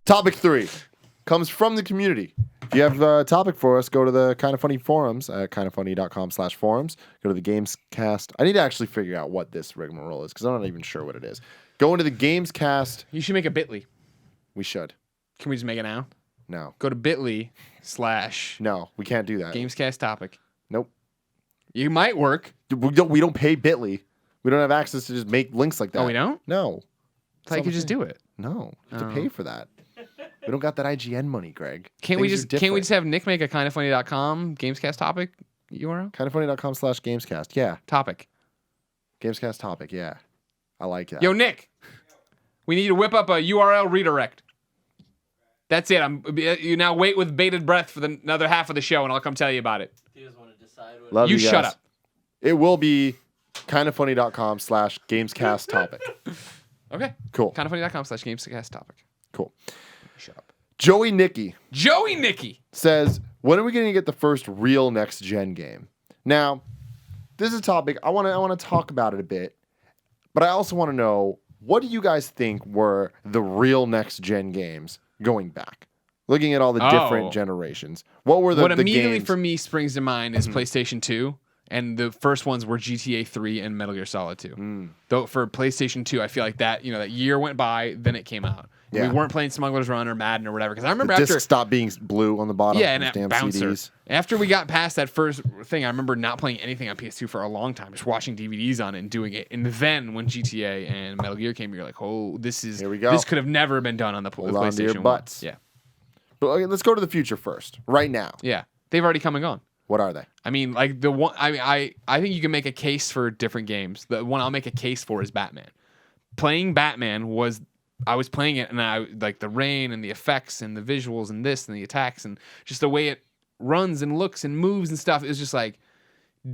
Topic 3 comes from the community. If you have a topic for us, go to the Kind of Funny forums at kindoffunny.com/forums. Go to the Gamescast. I need to actually figure out what this rigmarole is because I'm not even sure what it is. Go into the Gamescast. You should make a bit.ly. We should. Can we just make it now? No. Go to bit.ly/ No, we can't do that. Gamescast topic. Nope. You might work. We don't pay bit.ly. We don't have access to just make links like that. Oh, we don't? No. I thought you could just do it. No. You have to pay for that. We don't got that IGN money, Greg. Can't we just have Nick make a kindoffunny.com Gamescast topic URL? Kindoffunny.com/Gamescast. Yeah. Topic. Gamescast topic. Yeah. I like that. Yo, Nick. We need to whip up a URL redirect. That's it. You now wait with bated breath for another half of the show, and I'll come tell you about it. You just want to decide what Love you guys. Shut up. It will be kindoffunny.com/Gamescast topic. Okay. Cool. Kindoffunny.com/Gamescast topic. Cool. Shut up. Joey Nicky says, when are we going to get the first real next gen game? Now, this is a topic I want to talk about it a bit, but I also want to know, what do you guys think were the real next gen games going back? Looking at all the different generations. What were the immediately games? for me springs to mind is PlayStation 2, and the first ones were GTA 3 and Metal Gear Solid 2. Though for PlayStation 2, I feel like that year went by, then it came out. Yeah. We weren't playing Smuggler's Run or Madden or whatever, because I remember the after disc stopped being blue on the bottom. and of damn bouncer. CDs. After we got past that first thing, I remember not playing anything on PS2 for a long time, just watching DVDs on it and doing it. And then when GTA and Metal Gear came, you're like, oh, Here we go. This could have never been done on the Hold PlayStation on to your 1. butts. Yeah, But okay, let's go to the future first. Right now. yeah, they've already come and gone. What are they? I mean, like the one. I think you can make a case for different games. The one I'll make a case for is Batman. Playing Batman was. I was playing it and I like the rain and the effects and the visuals and this and the attacks and just the way it runs and looks and moves and stuff. It was just like,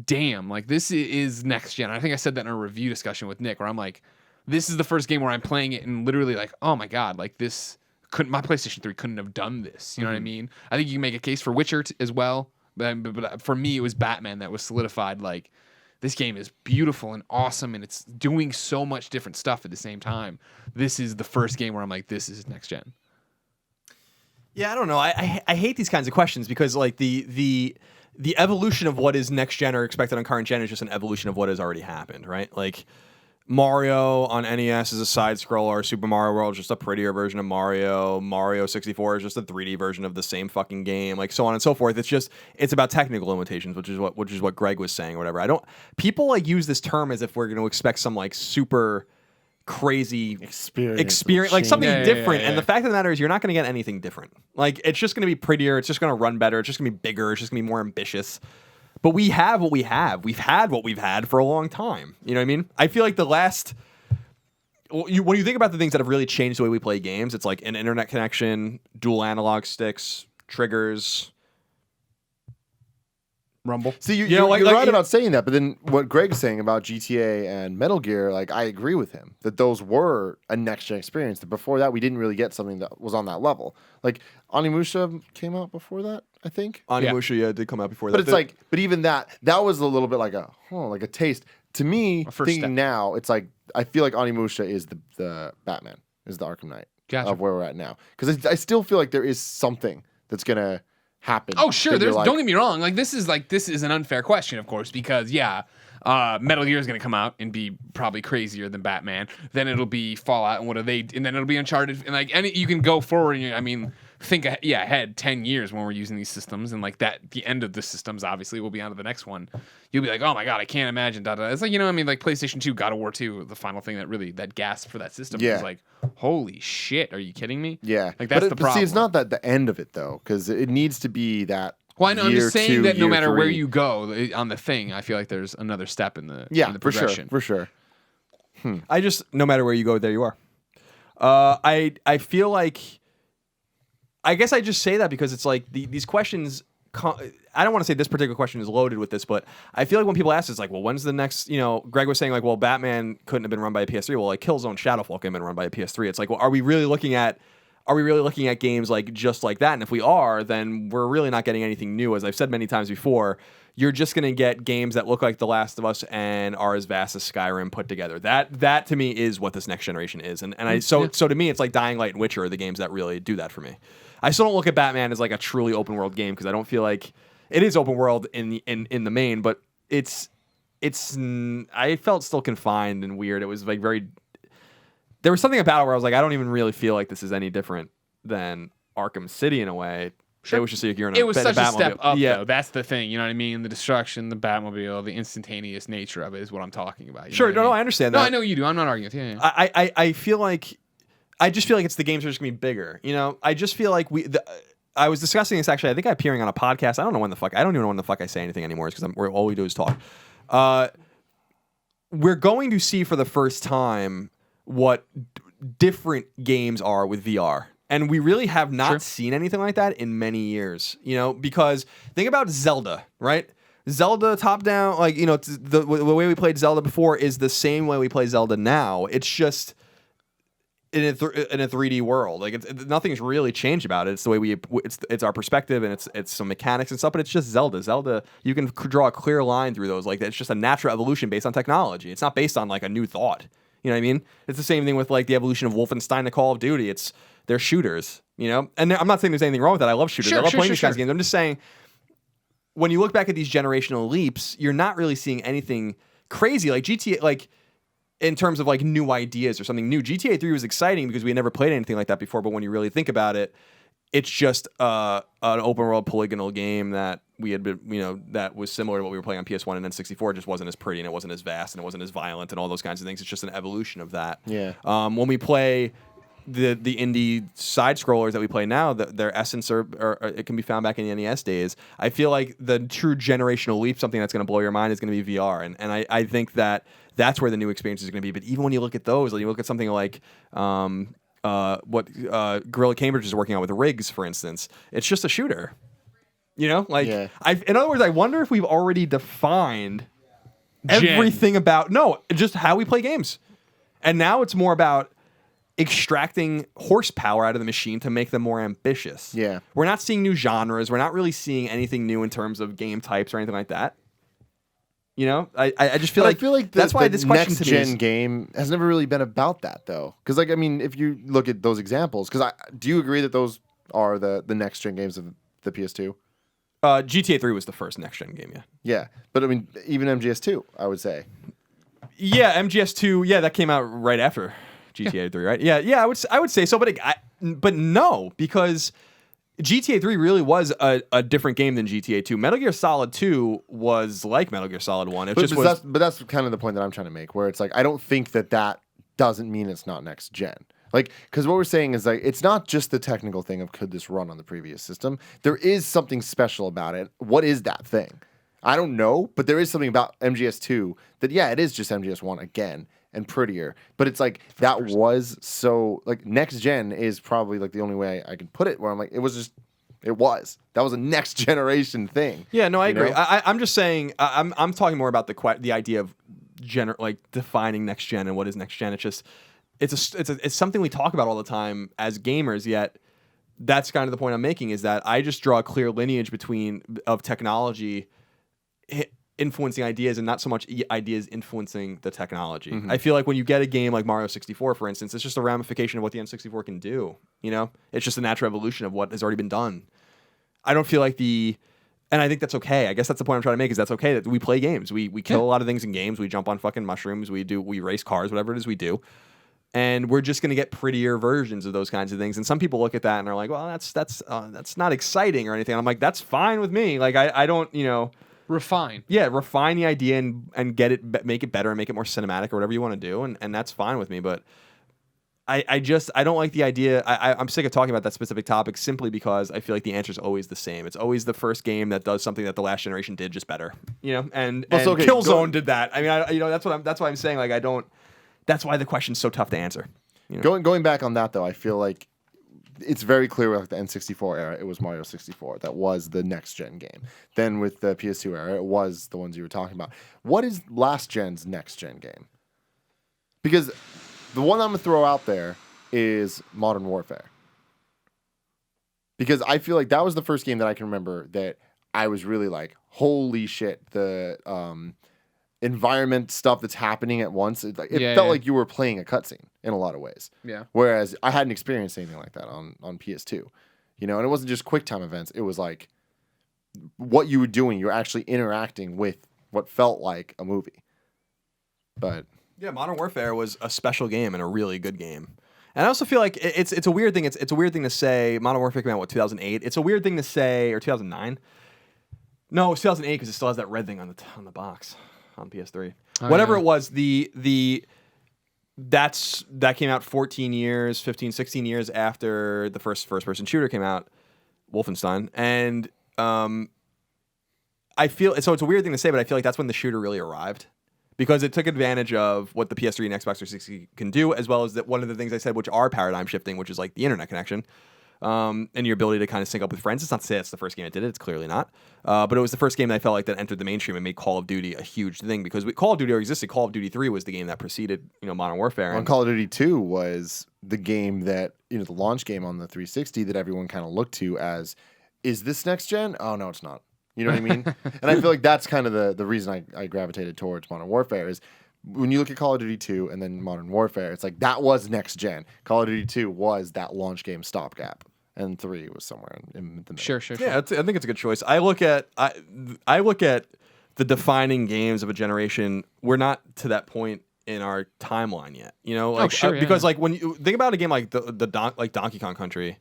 damn, like this is next gen. I think I said that in a review discussion with Nick where I'm like, this is the first game where I'm playing it and literally like, oh my God, like this my PlayStation 3 couldn't have done this. You know what I mean? I think you can make a case for Witcher as well. But for me, it was Batman that was solidified. Like, this game is beautiful and awesome, and it's doing so much different stuff at the same time. This is the first game where I'm like, this is next gen. Yeah, I don't know. I hate these kinds of questions because like the evolution of what is next gen or expected on current gen is just an evolution of what has already happened, right? Like Mario on NES is a side scroller. Super Mario World is just a prettier version of Mario. Mario 64 is just a 3D version of the same fucking game, like so on and so forth. It's about technical limitations, which is what Greg was saying or whatever. People like use this term as if we're going to expect some like super crazy experience like something different. And the fact of the matter is you're not going to get anything different. Like it's just going to be prettier, it's just going to run better, it's just going to be bigger, it's just going to be more ambitious. But we have what we have. We've had what we've had for a long time. You know what I mean? I feel like when you think about the things that have really changed the way we play games, it's like an internet connection, dual analog sticks, triggers, Rumble. See, you're right about saying that, but then what Greg's saying about GTA and Metal Gear, like I agree with him that those were a next-gen experience. That before that, we didn't really get something that was on that level. Like Onimusha came out before that, I think. Onimusha, did come out before that. But it's like, but even that was a little bit like a taste. To me, thinking now, it's like I feel like Onimusha is the Batman, is the Arkham Knight of where we're at now. Because I still feel like there is something that's gonna happen. Oh sure, don't get me wrong. Like this is an unfair question, of course, because Metal Gear is going to come out and be probably crazier than Batman. Then it'll be Fallout, and then it'll be Uncharted, and you can go forward. And think ahead 10 years when we're using these systems, and like that, the end of the systems obviously will be on to the next one. You'll be like, oh my God, I can't imagine. It's like like PlayStation 2, God of War 2, the final thing that gasped for that system. Yeah. Was like, holy shit, are you kidding me? Yeah, like that's the problem. But see, it's not that the end of it though, because it needs to be that. Well, I know. I'm just saying that no matter 3. where you go on the thing, I feel like there's another step in the progression. For sure. No matter where you go, there you are. I feel like, I guess I just say that because it's like these questions. I don't want to say this particular question is loaded with this, but I feel like when people ask, it's like, well, when's the next? Greg was saying like, well, Batman couldn't have been run by a PS3. Well, like Killzone Shadowfall couldn't have been run by a PS3. It's like, well, are we really looking at are we really looking at games like just like that? And if we are, then we're really not getting anything new. As I've said many times before, you're just going to get games that look like The Last of Us and are as vast as Skyrim put together. That to me is what this next generation is. So to me, it's like Dying Light and Witcher are the games that really do that for me. I still don't look at Batman as like a truly open world game because I don't feel like it is open world in the main, but it's I felt still confined and weird. It was like there was something about it where I was like, I don't even really feel like this is any different than Arkham City in a way. Sure. It was just like you're in it was such Batmobile. a step up, though. That's the thing. You know what I mean? The destruction, the Batmobile, the instantaneous nature of it is what I'm talking about. I understand that. No, I know you do. I'm not arguing with you. Yeah. I feel like it's the games are just gonna be bigger. I just feel like I was discussing this actually. I think I'm appearing on a podcast. I don't even know when the fuck I say anything anymore. It's because all we do is talk. We're going to see for the first time what different games are with VR. And we really have not seen anything like that in many years, because think about Zelda, right? Zelda top down, the way we played Zelda before is the same way we play Zelda now. It's just in a 3D world. Nothing's really changed about it. It's the way it's our perspective and it's some mechanics and stuff, but it's just Zelda. Zelda, you can draw a clear line through those. It's just a natural evolution based on technology. It's not based on a new thought. You know what I mean? It's the same thing with the evolution of Wolfenstein to Call of Duty. They're shooters, and I'm not saying there's anything wrong with that. I love shooters. I love playing these kinds of games. I'm just saying, when you look back at these generational leaps, you're not really seeing anything crazy like GTA, in terms of new ideas or something new. GTA 3 was exciting because we had never played anything like that before. But when you really think about it, it's just an open world polygonal game that we had been, that was similar to what we were playing on PS1 and N64. It just wasn't as pretty and it wasn't as vast and it wasn't as violent and all those kinds of things. It's just an evolution of that. Yeah. When we play the indie side scrollers that we play now, their essence or it can be found back in the NES days. I feel like the true generational leap, something that's going to blow your mind, is going to be VR, and I think that's where the new experience is going to be. But even when you look at those, you look at something like what Guerrilla Cambridge is working on with Riggs, for instance, it's just a shooter. In other words, I wonder if we've already defined everything about just how we play games, and now it's more about extracting horsepower out of the machine to make them more ambitious. Yeah. We're not seeing new genres. We're not really seeing anything new in terms of game types or anything like that. I just feel that's why this question next gen game has never really been about that though. Because if you look at those examples, do you agree that those are the next gen games of the PS2? GTA 3 was the first next gen game. Yeah. Yeah, but even MGS2, I would say. Yeah, MGS2. Yeah, that came out right after GTA 3, right? Yeah, I would say so, but no, because GTA 3 really was a different game than GTA 2. Metal Gear Solid 2 was like Metal Gear Solid 1. But that's kind of the point that I'm trying to make, where it's I don't think that doesn't mean it's not next gen. Because what we're saying is it's not just the technical thing of could this run on the previous system. There is something special about it. What is that thing? I don't know, but there is something about MGS2 that, it is just MGS1 again. And prettier, but it's that was so next gen is probably the only way I can put it. Where I'm that was a next generation thing. Yeah, no, I agree. I'm just saying I'm talking more about the idea of defining next gen and what is next gen. It's just it's something we talk about all the time as gamers. Yet that's kind of the point I'm making, is that I just draw a clear lineage of technology influencing ideas and not so much ideas influencing the technology. Mm-hmm. I feel like when you get a game like Mario 64, for instance, it's just a ramification of what the N64 can do. It's just a natural evolution of what has already been done. I don't feel and I think that's okay. I guess that's the point I'm trying to make, is that's okay that we play games. We kill a lot of things in games. We jump on fucking mushrooms. We race cars, whatever it is we do. And we're just going to get prettier versions of those kinds of things. And some people look at that and are like, well, that's not exciting or anything. And I'm like, that's fine with me. I don't, refine. Yeah, refine the idea and get it, make it better and make it more cinematic or whatever you want to do, and that's fine with me. But I don't like the idea. I'm sick of talking about that specific topic simply because I feel like the answer is always the same. It's always the first game that does something that the last generation did just better. And Killzone did that. I mean, that's why I'm saying I don't. That's why the question's so tough to answer. Going back on that though, I feel like it's very clear with the N64 era, it was Mario 64. That was the next gen game. Then with the PS2 era, it was the ones you were talking about. What is last gen's next gen game? Because the one I'm going to throw out there is Modern Warfare. because I feel like that was the first game that I can remember that I was really like, holy shit, the environment stuff that's happening at once. It felt like you were playing a cutscene in a lot of ways. Yeah. Whereas I hadn't experienced anything like that on PS2. And it wasn't just QuickTime events. It was like what you were doing. You were actually interacting with what felt like a movie. But yeah, Modern Warfare was a special game and a really good game. And I also feel like it's a weird thing. It's a weird thing to say. Modern Warfare came out 2008. It's a weird thing to say, or 2009. No, it was 2008 because it still has that red thing on the box on PS3. Whatever it was, that came out 14 years, 15, 16 years after the first person shooter came out, Wolfenstein. And I feel so. It's a weird thing to say, but I feel like that's when the shooter really arrived. Because it took advantage of what the PS3 and Xbox 360 can do, as well as that one of the things I said, which are paradigm shifting, which is like the internet connection, and your ability to kind of sync up with friends. It's not to say it's the first game that did it. It's clearly not. But it was the first game that I felt like that entered the mainstream and made Call of Duty a huge thing. Because Call of Duty existed. Call of Duty 3 was the game that preceded Modern Warfare. And Call of Duty 2 was the game that, the launch game on the 360 that everyone kind of looked to as, is this next gen? Oh, no, it's not. You know what I mean? And I feel like that's kind of the reason I gravitated towards Modern Warfare is when you look at Call of Duty 2 and then Modern Warfare, it's like that was next gen. Call of Duty 2 was that launch game stopgap, and 3 was somewhere in the middle. Sure. Yeah, I think it's a good choice. I look at the defining games of a generation. We're not to that point in our timeline yet. Because like when you think about a game like like Donkey Kong Country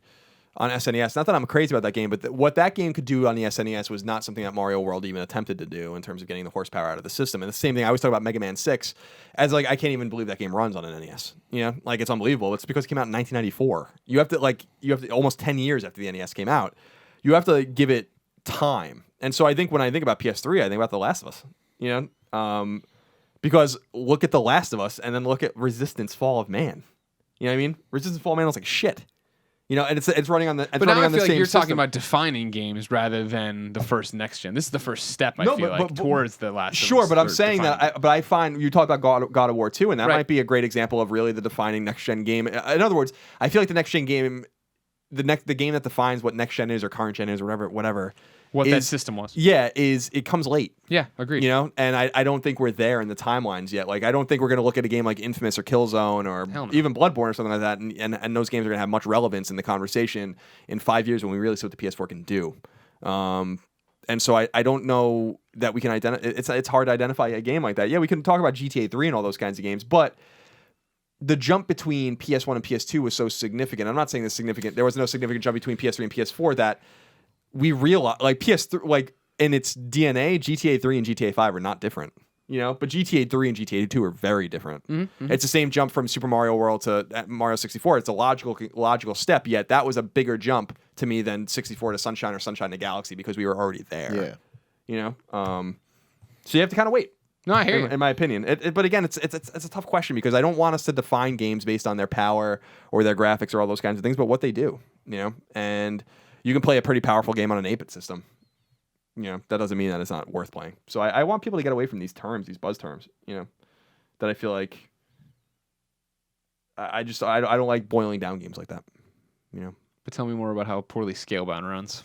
on SNES, not that I'm crazy about that game, but what that game could do on the SNES was not something that Mario World even attempted to do in terms of getting the horsepower out of the system. And the same thing, I always talk about Mega Man 6 as like, I can't even believe that game runs on an NES. Like it's unbelievable. It's because it came out in 1994. You have to almost 10 years after the NES came out, you have to give it time. And so I think when I think about PS3, I think about The Last of Us, because look at The Last of Us and then look at Resistance Fall of Man. You know what I mean? Resistance Fall of Man was like shit. And it's running on the. But now I feel like you're system. talking about defining games rather than the first next gen. This is the first step I feel like towards the last. Sure, but I'm saying that. But I find you talk about God of War 2, and that might be a great example of really the defining next gen game. In other words, I feel like the next gen game, the game that defines what next gen is or current gen is or whatever. What that system was. Yeah, it comes late. Yeah, agreed. And I don't think we're there in the timelines yet. Like, I don't think we're going to look at a game like Infamous or Killzone or even Bloodborne or something like that, and those games are going to have much relevance in the conversation in 5 years when we really see what the PS4 can do. And so I don't know that we can identify. It's hard to identify a game like that. Yeah, we can talk about GTA 3 and all those kinds of games, but the jump between PS1 and PS2 was so significant. I'm not saying it's significant. There was no significant jump between PS3 and PS4 that we realize, like PS3, like in its DNA, GTA 3 and GTA 5 are not different, but GTA 3 and GTA 2 are very different. Mm-hmm. It's the same jump from Super Mario World to Mario 64. It's a logical step, yet that was a bigger jump to me than 64 to Sunshine or Sunshine to Galaxy because we were already there. Yeah. So you have to kind of wait. No, I hear you. In my opinion. But again, it's a tough question because I don't want us to define games based on their power or their graphics or all those kinds of things, but what they do, and you can play a pretty powerful game on an 8-bit system. That doesn't mean that it's not worth playing. So I want people to get away from these terms, these buzz terms, that I feel like I don't like boiling down games like that, But tell me more about how poorly Scalebound runs.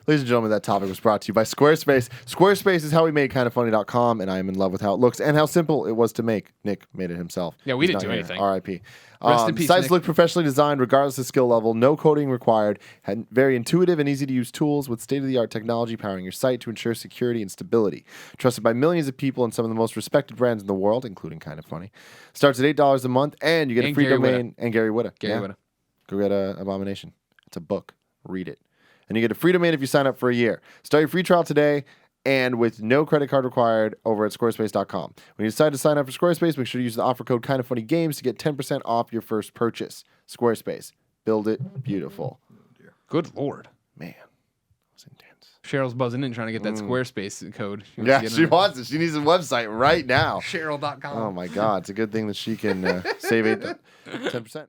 Ladies and gentlemen, that topic was brought to you by Squarespace. Squarespace is how we made kindoffunny.com, and I am in love with how it looks and how simple it was to make. Nick made it himself. Yeah, we didn't do anything. R.I.P. Rest in peace, sites Nick. look professionally designed regardless of skill level. No coding required. Had very intuitive and easy-to-use tools with state-of-the-art technology powering your site to ensure security and stability. Trusted by millions of people and some of the most respected brands in the world, including Kind of Funny. Starts at $8 a month, and you get a free domain. And Gary Whitta. Go get Abomination. It's a book. Read it. And you get a free domain if you sign up for a year. Start your free trial today and with no credit card required over at squarespace.com. When you decide to sign up for Squarespace, make sure to use the offer code KindofFunnyGames to get 10% off your first purchase. Squarespace. Build it beautiful. Good Lord. Man, that was intense. Cheryl's buzzing in trying to get that Squarespace code. She wants it. She needs a website right now. Cheryl.com. Oh, my God. It's a good thing that she can save 10%.